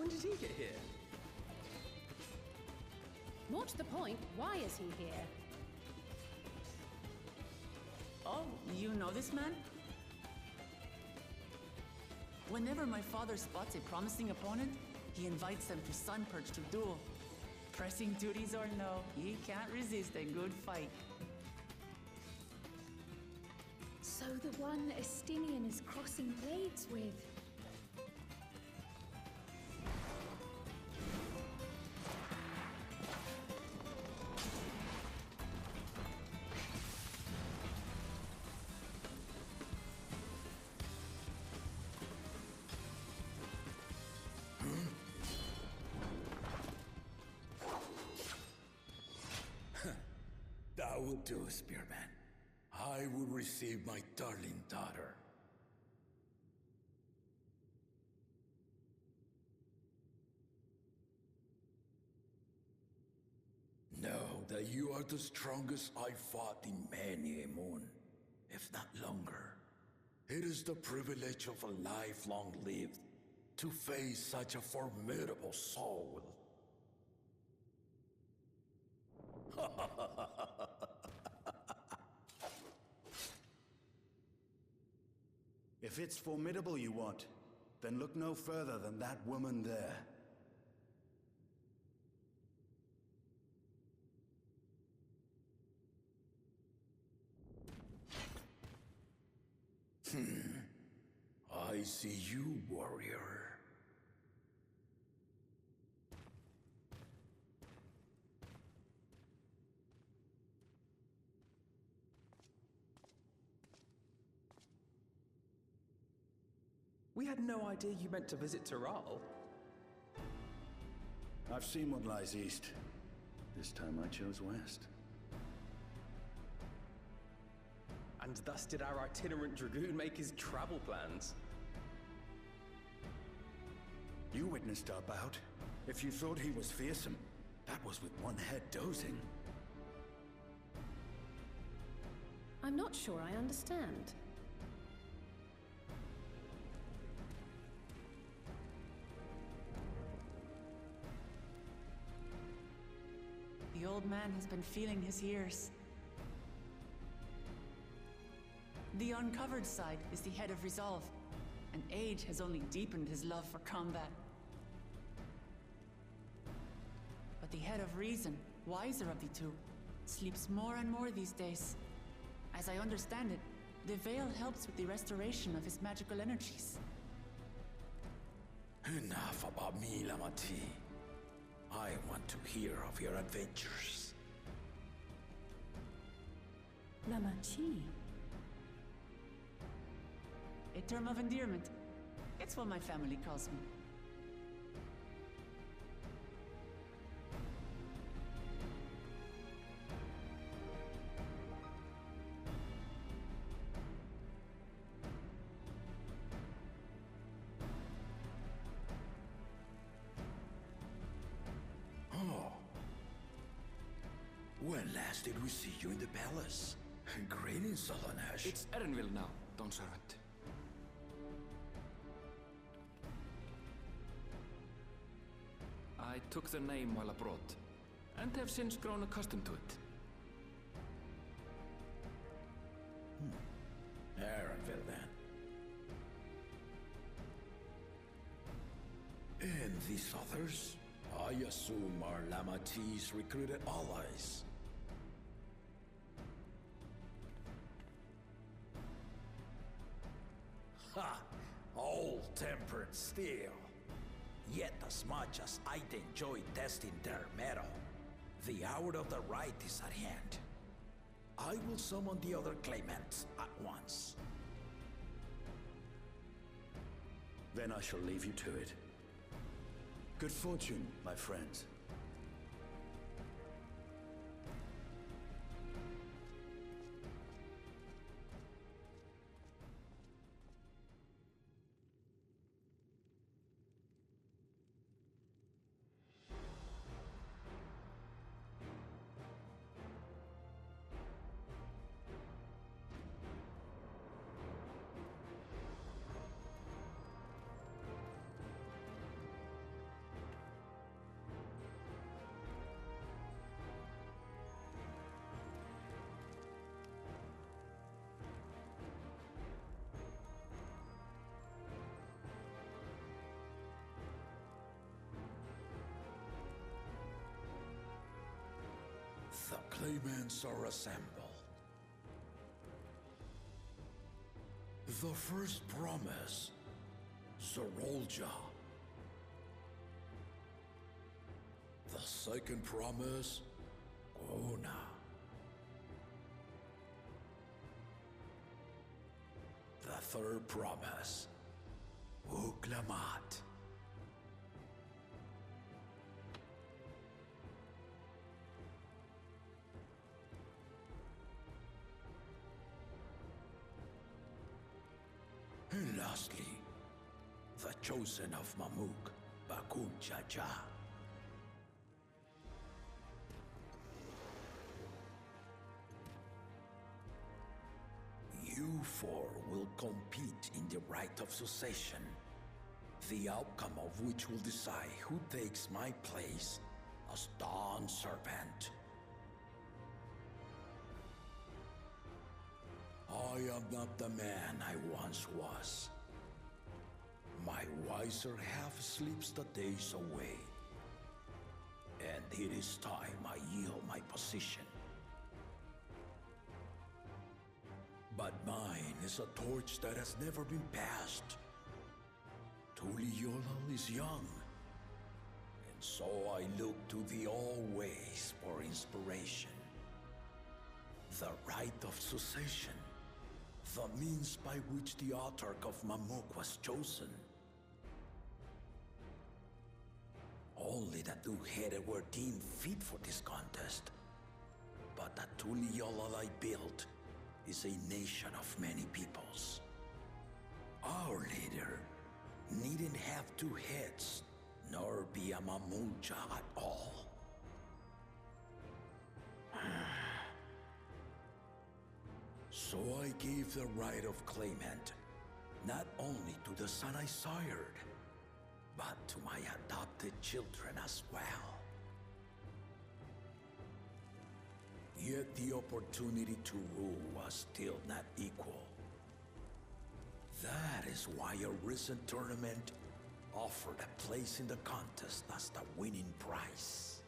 When did he get here? More to the point, why is he here? Oh, you know this man? Whenever my father spots a promising opponent, he invites them to Sunperch to duel. Pressing duties or no, he can't resist a good fight. So the one Estinien is crossing blades with. That would do, Spearman. I will receive my darling daughter. Know that you are the strongest I fought in many a moon, if not longer. It is the privilege of a life long lived to face such a formidable soul. If it's formidable you want, then look no further than that woman there. I see you, warrior. We had no idea you meant to visit Taral. I've seen what lies east. This time I chose west. And thus did our itinerant dragoon make his travel plans. You witnessed our bout. If you thought he was fearsome, that was with one head dozing. I'm not sure I understand. The old man has been feeling his years. The uncovered side is the head of resolve, and age has only deepened his love for combat. But the head of reason, wiser of the two, sleeps more and more these days. As I understand it, the veil helps with the restoration of his magical energies. Enough about me, Lamati. I want to hear of your adventures. Lamati. A term of endearment. It's what my family calls me. When last did we see you in the palace? Greetings, Solonash. It's Erenville now, Dawn Servant. I took the name while abroad, and have since grown accustomed to it. Erenville, then. And these others? I assume are Lamati's recruited allies. Ha! Old-tempered steel. Yet as much as I'd enjoy testing their metal, the hour of the Rite is at hand. I will summon the other claimants at once. Then I shall leave you to it. Good fortune, my friends. claimants are assembled. The first promise, Zorolja. The second promise, Gona. The third promise, Wuk Lamat. And lastly, the chosen of Mamuk, Bakool Ja Ja. You four will compete in the Rite of Succession, the outcome of which will decide who takes my place as Dawn Servant. I am not the man I once was. My wiser half sleeps the days away, and it is time I yield my position. But mine is a torch that has never been passed. Tuliyola is young, and so I look to the always for inspiration. The Rite of Succession, the means by which the autarch of Mamuk was chosen. Only the two-headed were deemed fit for this contest. But the Tuliyola I built is a nation of many peoples. Our leader needn't have two heads, nor be a Mamulja at all. So I gave the right of claimant, not only to the son I sired, but to my adopted children as well. Yet the opportunity to rule was still not equal. That is why a recent tournament offered a place in the contest as the winning prize.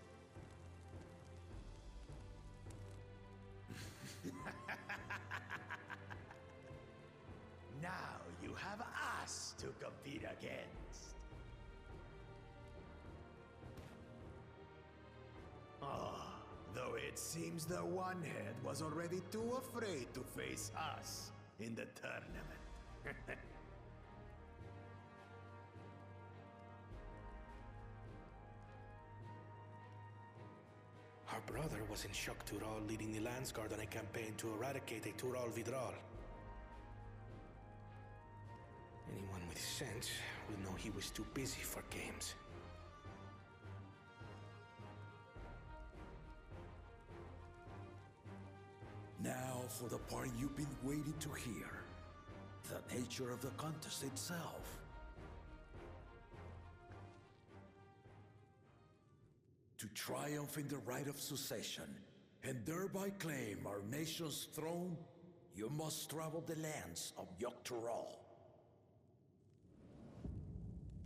Now you have us to compete against. Though it seems the one-head was already too afraid to face us in the tournament. Our brother was in Shok Tural leading the Landsguard on a campaign to eradicate a Tural Vidral. Anyone with sense would know he was too busy for games. Now for the part you've been waiting to hear. The nature of the contest itself. To triumph in the Rite of Succession, and thereby claim our nation's throne, you must travel the lands of Yogg-Tural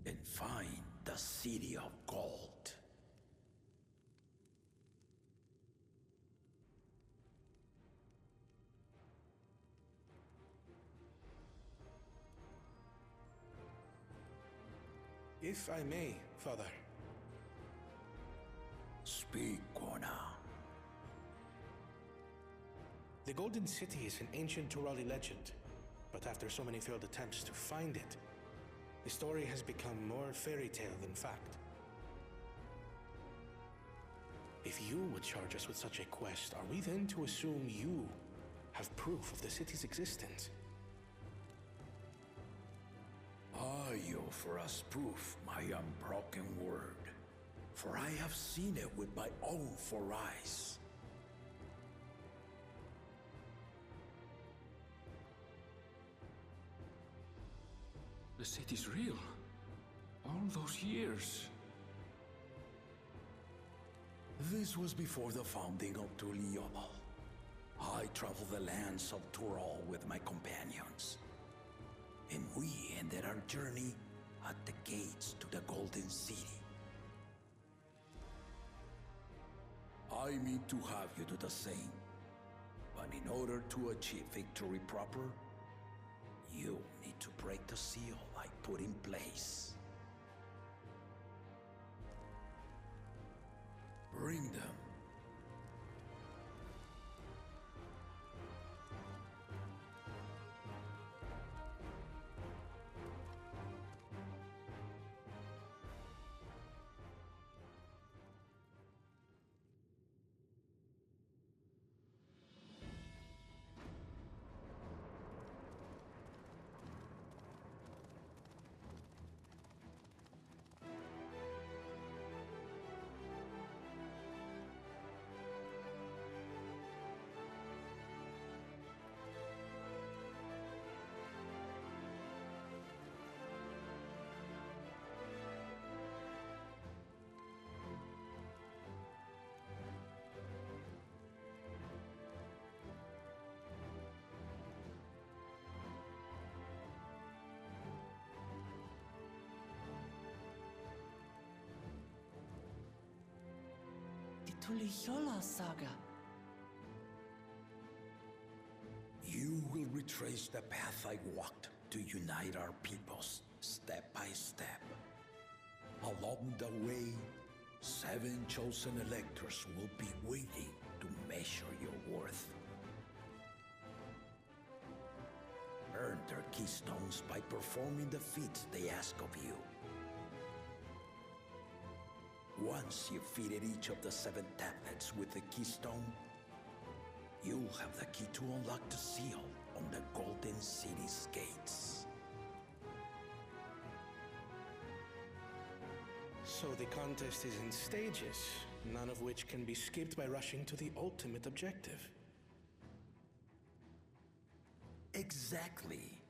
and find the City of Gold. If I may, Father. Speak, Kona. The Golden City is an ancient Turali legend, but after so many failed attempts to find it, the story has become more fairy tale than fact. If you would charge us with such a quest, are we then to assume you have proof of the city's existence? I offer as proof my unbroken word, for I have seen it with my own four eyes. The city's real. All those years. This was before the founding of Tuliyola. I traveled the lands of Tural with my companions, and we ended our journey at the gates to the Golden City. I mean to have you do the same. But in order to achieve victory proper, you need to break the seal I put in place. Bring them. Tuliyola saga. You will retrace the path I walked to unite our peoples, step by step. Along the way, 7 chosen electors will be waiting to measure your worth. Earn their keystones by performing the feats they ask of you. Once you've fitted each of the 7 tablets with the keystone, you'll have the key to unlock the seal on the Golden City's gates. So the contest is in stages, none of which can be skipped by rushing to the ultimate objective. Exactly.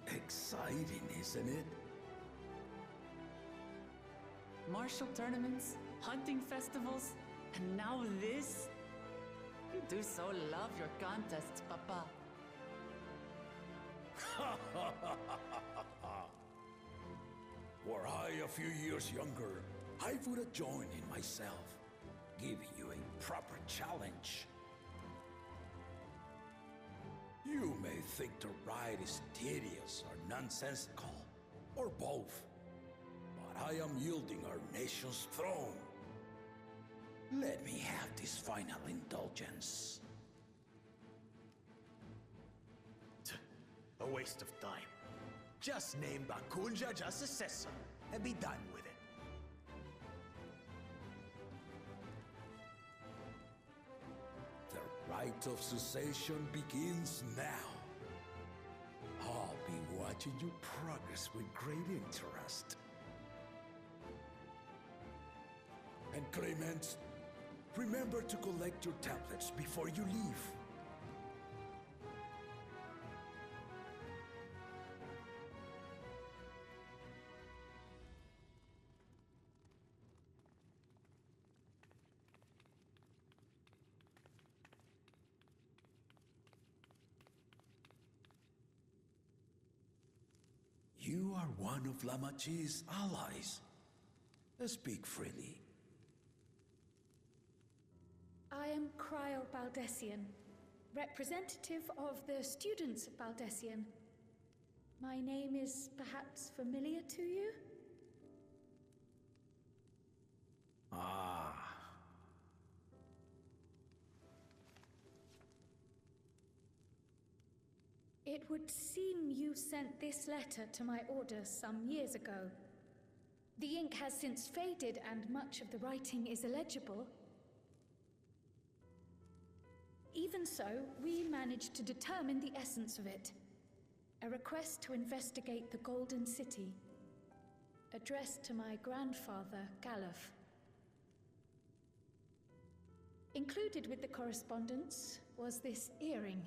Exciting, isn't it? Martial tournaments, hunting festivals, and now this? You do so love your contests, Papa. Were I a few years younger, I would have joined in myself, giving you a proper challenge. You may think the ride is tedious or nonsensical, or both. But I am yielding our nation's throne. Let me have this final indulgence. A waste of time. Just name Bakool Ja Ja successor and be done with it. The rite of cessation begins now. I'll be watching your progress with great interest. And Clemens, remember to collect your tablets before you leave. You are one of Lamat's allies. Speak freely. I am Cryle Baldessian, representative of the students of Baldessian. My name is perhaps familiar to you? Ah. It would seem you sent this letter to my orders some years ago. The ink has since faded and much of the writing is illegible. Even so, we managed to determine the essence of it. A request to investigate the Golden City, addressed to my grandfather, Galool. Included with the correspondence was this earring.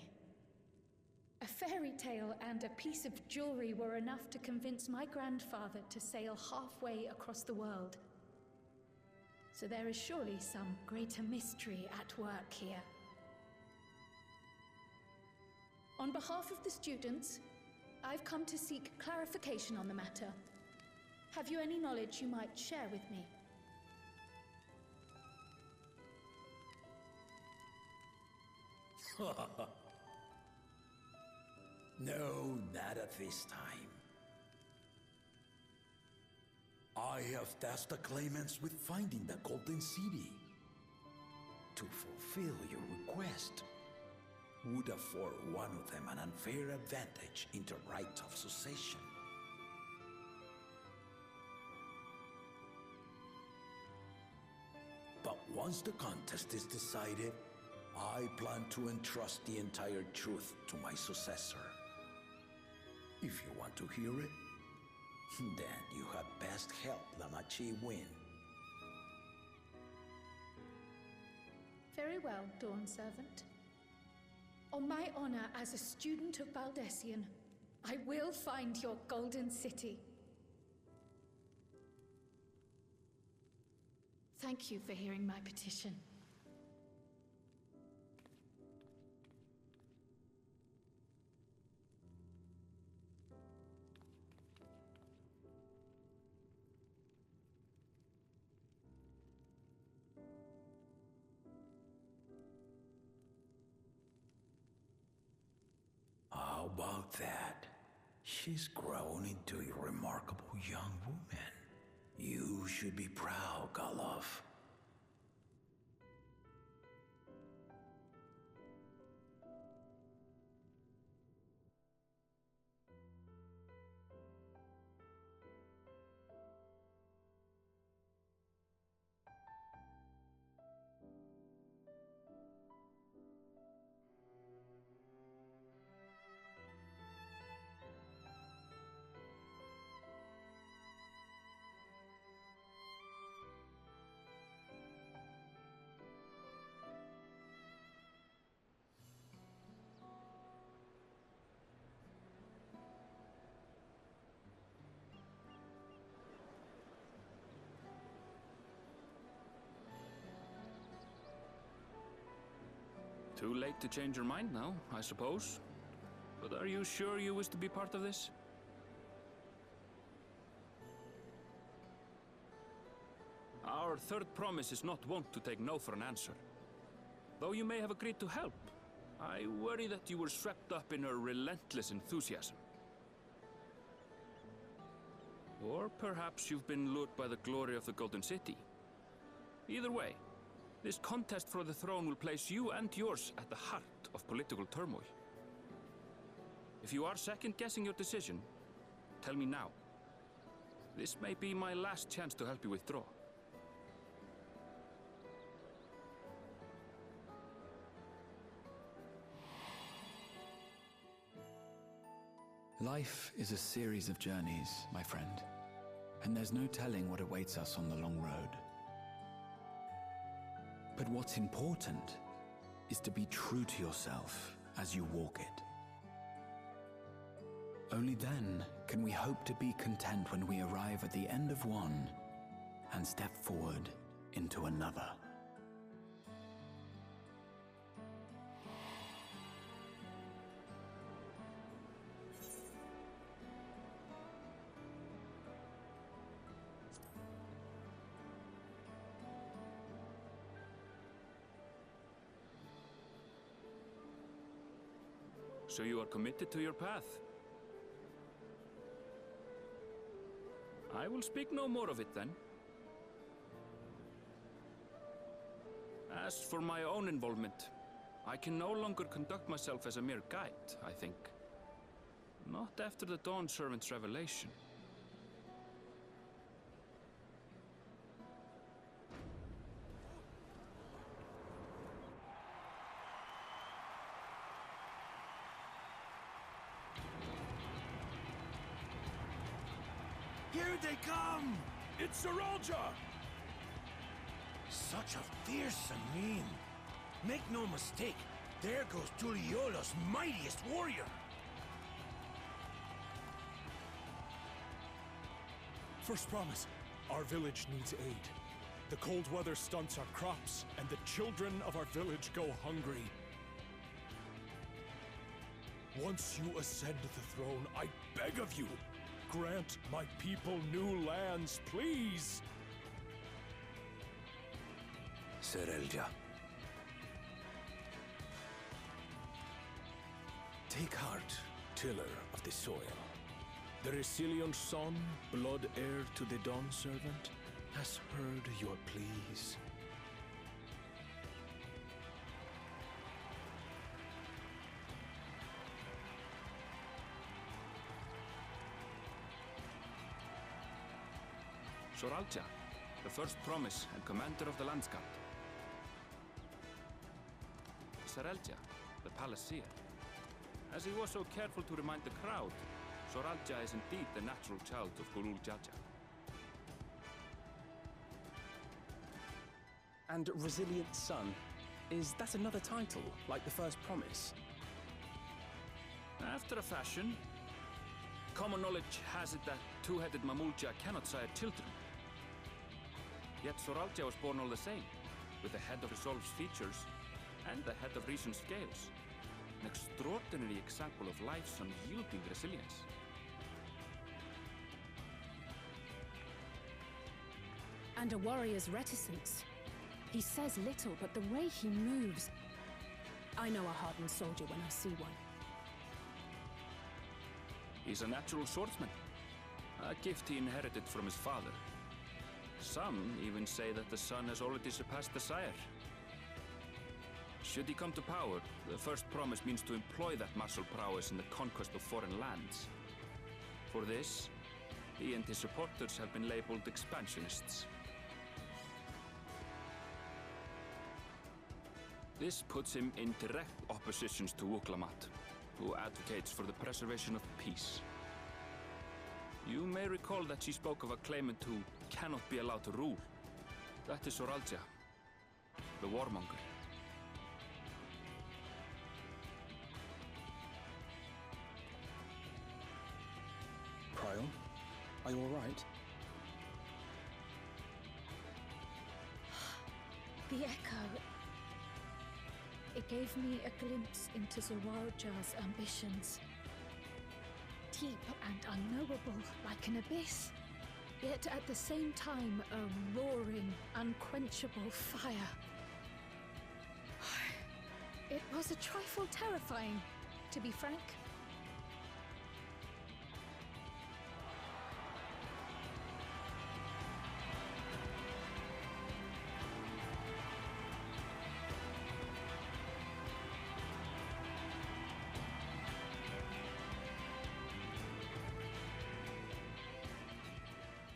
A fairy tale and a piece of jewelry were enough to convince my grandfather to sail halfway across the world. So there is surely some greater mystery at work here. On behalf of the students, I've come to seek clarification on the matter. Have you any knowledge you might share with me? No, not at this time. I have tasked the claimants with finding the Golden City. To fulfill your request would afford one of them an unfair advantage in the right of succession. But once the contest is decided, I plan to entrust the entire truth to my successor. If you want to hear it, then you had best help Lamachi win. Very well, Dawn Servant. On my honor as a student of Baldesion, I will find your Golden City. Thank you for hearing my petition. How about that? She's grown into a remarkable young woman. You should be proud, Galool. Too late to change your mind now, I suppose. But are you sure you wish to be part of this? Our third promise is not wont to take no for an answer. Though you may have agreed to help, I worry that you were swept up in her relentless enthusiasm. Or perhaps you've been lured by the glory of the Golden City. Either way, this contest for the throne will place you and yours at the heart of political turmoil. If you are second-guessing your decision, tell me now. This may be my last chance to help you withdraw. Life is a series of journeys, my friend, and there's no telling what awaits us on the long road. But what's important is to be true to yourself as you walk it. Only then can we hope to be content when we arrive at the end of one and step forward into another. So you are committed to your path? I will speak no more of it then. As for my own involvement, I can no longer conduct myself as a mere guide, I think. Not after the Dawn Servant's revelation. Here they come! It's Saralja! Such a fearsome mien. Make no mistake, there goes Tuliola's mightiest warrior! First promise, our village needs aid. The cold weather stunts our crops, and the children of our village go hungry. Once you ascend the throne, I beg of you, grant my people new lands, please! Saralja. Take heart, tiller of the soil. The Resilient son, blood heir to the Dawn Servant, has heard your pleas. Soralja, the first promise and commander of the Landsguard. Sarelja, the palace-seer. As he was so careful to remind the crowd, Soralja is indeed the natural child of Bakool Ja Ja. And Resilient Son, is that another title, like the first promise? After a fashion, common knowledge has it that two-headed Mamulja cannot sire children. Yet Soralja was born all the same, with the head of Resolve's features and the head of Reason's scales. An extraordinary example of life's unyielding resilience. And a warrior's reticence. He says little, but the way he moves... I know a hardened soldier when I see one. He's a natural swordsman, a gift he inherited from his father. Some even say that the son has already surpassed the sire. Should he come to power, the first promise means to employ that martial prowess in the conquest of foreign lands. For this, he and his supporters have been labeled expansionists. This puts him in direct opposition to Wuk Lamat, who advocates for the preservation of peace. You may recall that she spoke of a claimant who cannot be allowed to rule. That is Soralja, the warmonger. Prion, are you all right? The echo... It gave me a glimpse into Soralja's ambitions. Deep and unknowable, like an abyss. Yet at the same time, a roaring, unquenchable fire. It was a trifle terrifying, to be frank.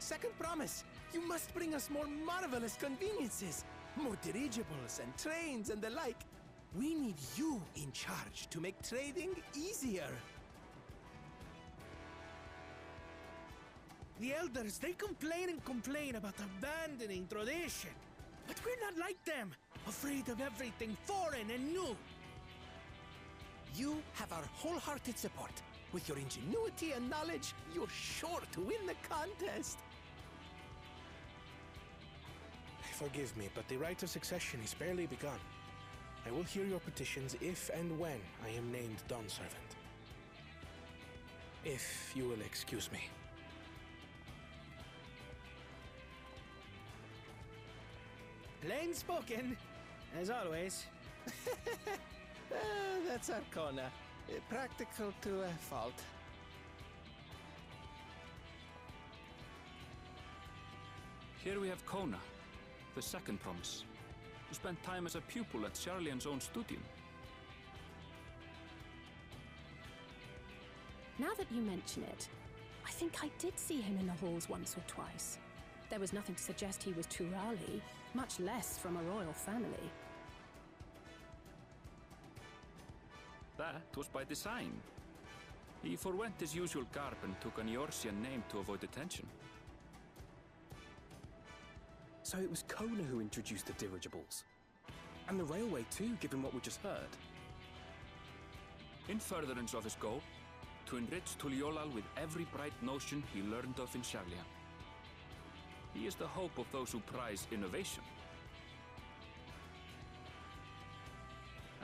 Second promise, you must bring us more marvelous conveniences. More dirigibles and trains and the like. We need you in charge to make trading easier. The elders, they complain and complain about abandoning tradition. But we're not like them, afraid of everything foreign and new. You have our wholehearted support. With your ingenuity and knowledge, you're sure to win the contest. Forgive me, but the rite of succession is barely begun. I will hear your petitions if and when I am named Dawn Servant. If you will excuse me. Plain spoken, as always. That's Arcona. Practical to a fault. Here we have Kona, the second promise, who spent time as a pupil at Charlian's own studium. Now that you mention it, I think I did see him in the halls once or twice. There was nothing to suggest he was Turali, much less from a royal family. That was by design. He forwent his usual garb and took an Eorzean name to avoid attention. So it was Kona who introduced the dirigibles. And the railway too, given what we just heard. In furtherance of his goal, to enrich Tuliolal with every bright notion he learned of in Charlian. He is the hope of those who prize innovation.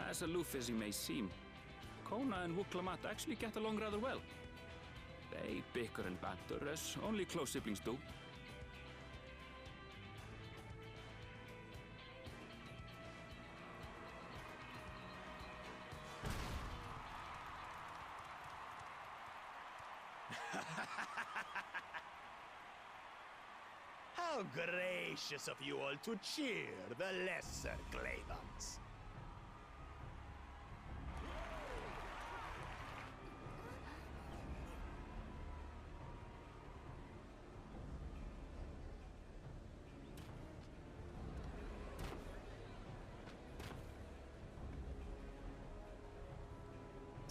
As aloof as he may seem, Kona and Wuk Lamat actually get along rather well. They bicker and banter as only close siblings do. How gracious of you all to cheer the lesser Claymans.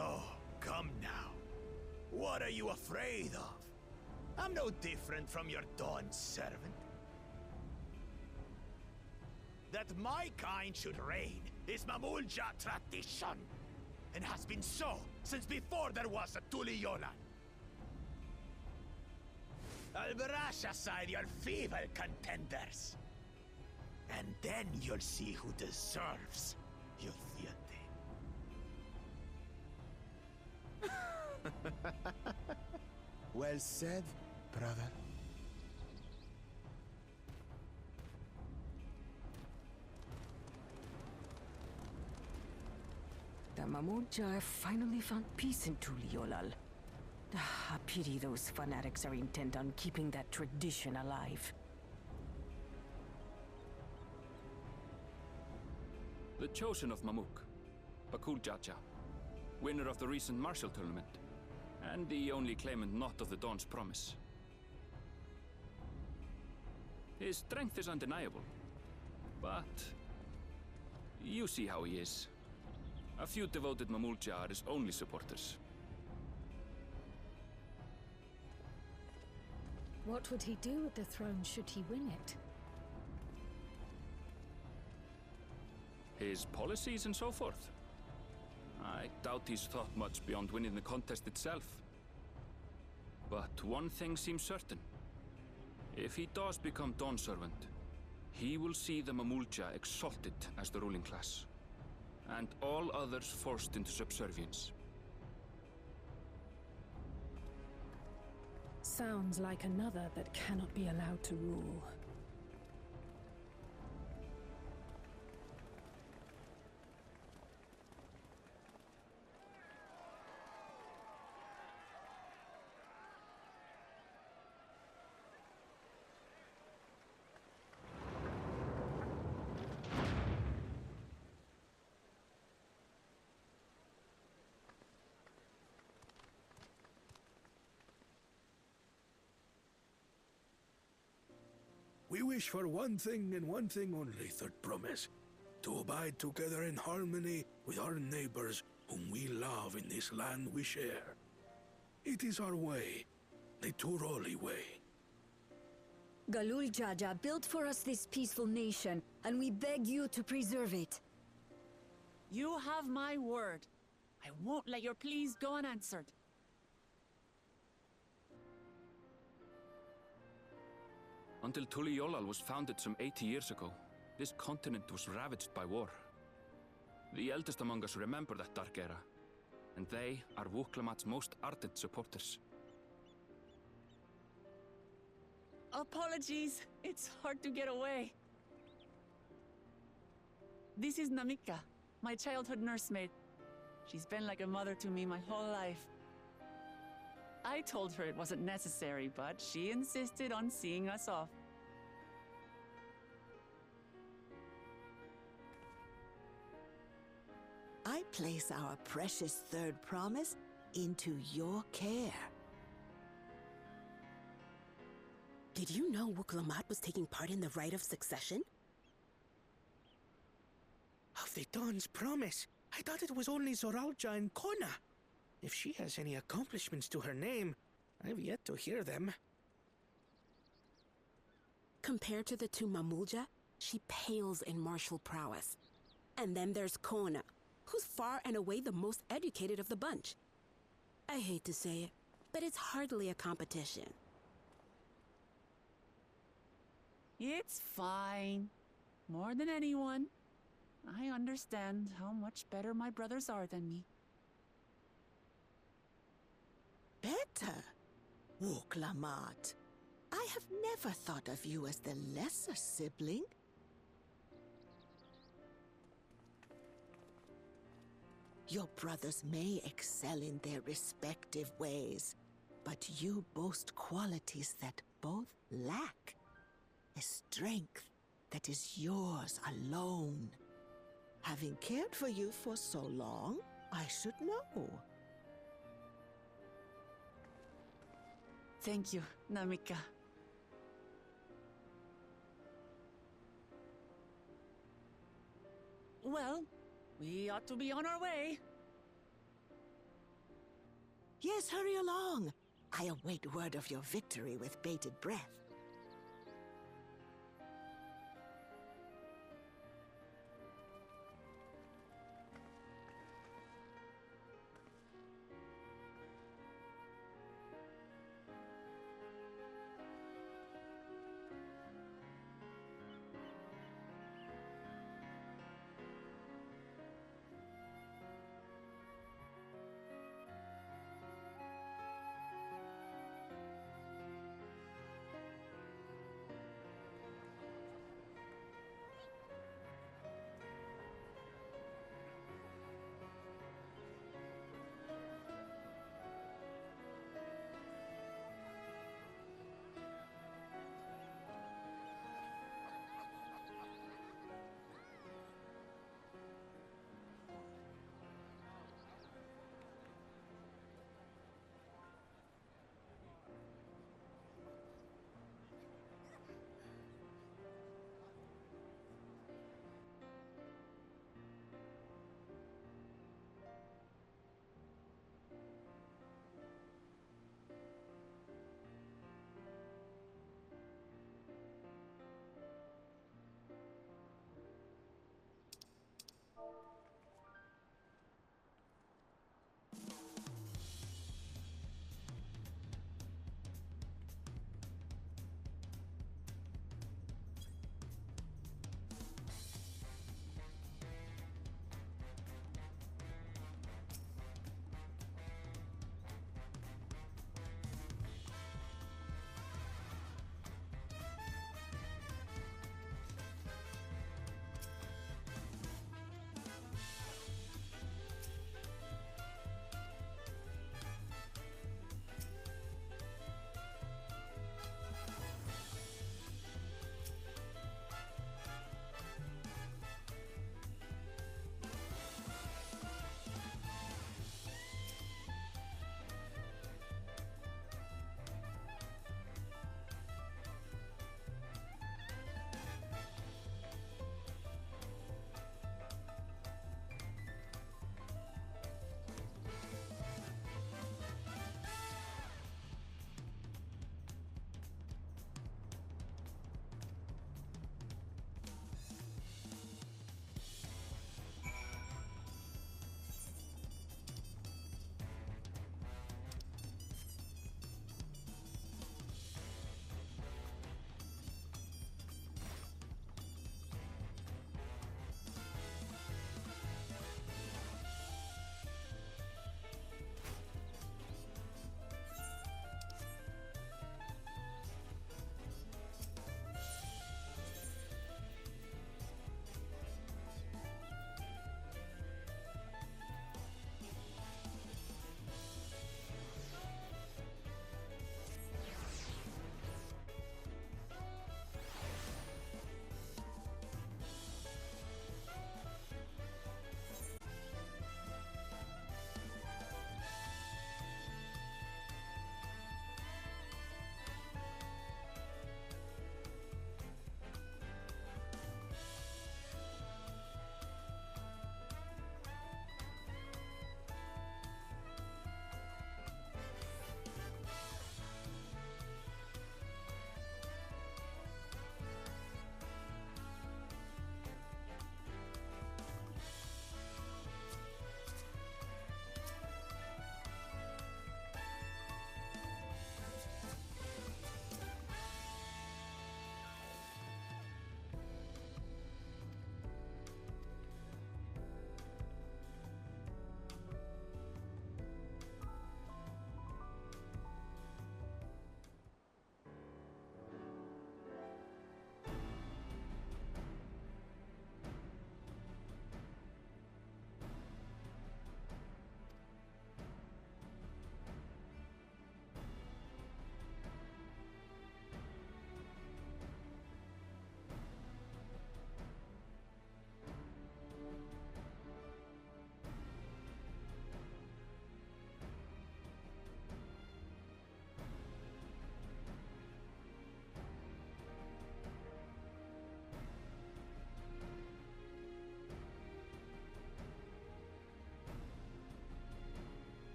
Oh, come now. What are you afraid of? I'm no different from your Dawn servant. That my kind should reign is Bakool Ja Ja tradition, and has been so since before there was a Tuliyolan. I'll brush aside your feeble contenders, and then you'll see who deserves your fealty. Well said, brother. The Bakool Ja Ja finally found peace in Tuliyolan. I pity those fanatics are intent on keeping that tradition alive. The chosen of Mamuk, Bakool Ja Ja, winner of the recent martial tournament, and the only claimant not of the Dawn's promise. His strength is undeniable, but you see how he is. A few devoted Bakool Ja are his only supporters. What would he do with the throne should he win it? His policies and so forth. I doubt he's thought much beyond winning the contest itself. But one thing seems certain. If he does become Dawn servant, he will see the Bakool Ja exalted as the ruling class, and all others forced into subservience. Sounds like another that cannot be allowed to rule. We wish for one thing and one thing only, Third Promise. To abide together in harmony with our neighbors whom we love in this land we share. It is our way, the Turoli way. Galool Ja Ja built for us this peaceful nation, and we beg you to preserve it. You have my word. I won't let your pleas go unanswered. Until Tuliyolan was founded some 80 years ago, this continent was ravaged by war. The eldest among us remember that dark era, and they are Wuk Lamat's most ardent supporters. Apologies, it's hard to get away. This is Namika, my childhood nursemaid. She's been like a mother to me my whole life. I told her it wasn't necessary, but she insisted on seeing us off. I place our precious Third Promise into your care. Did you know Wuk Lamat was taking part in the Rite of Succession? Of the Dawn's Promise? I thought it was only Zoralja and Kona. If she has any accomplishments to her name, I've yet to hear them. Compared to the two Bakool Ja, she pales in martial prowess. And then there's Kona, who's far and away the most educated of the bunch. I hate to say it, but it's hardly a competition. It's fine. More than anyone, I understand how much better my brothers are than me. Better? Wuk Lamat. I have never thought of you as the lesser sibling. Your brothers may excel in their respective ways, But you boast qualities that both lack. A strength that is yours alone. Having cared for you for so long, I should know. Thank you, Namika. Well, we ought to be on our way. Yes, hurry along. I await word of your victory with bated breath.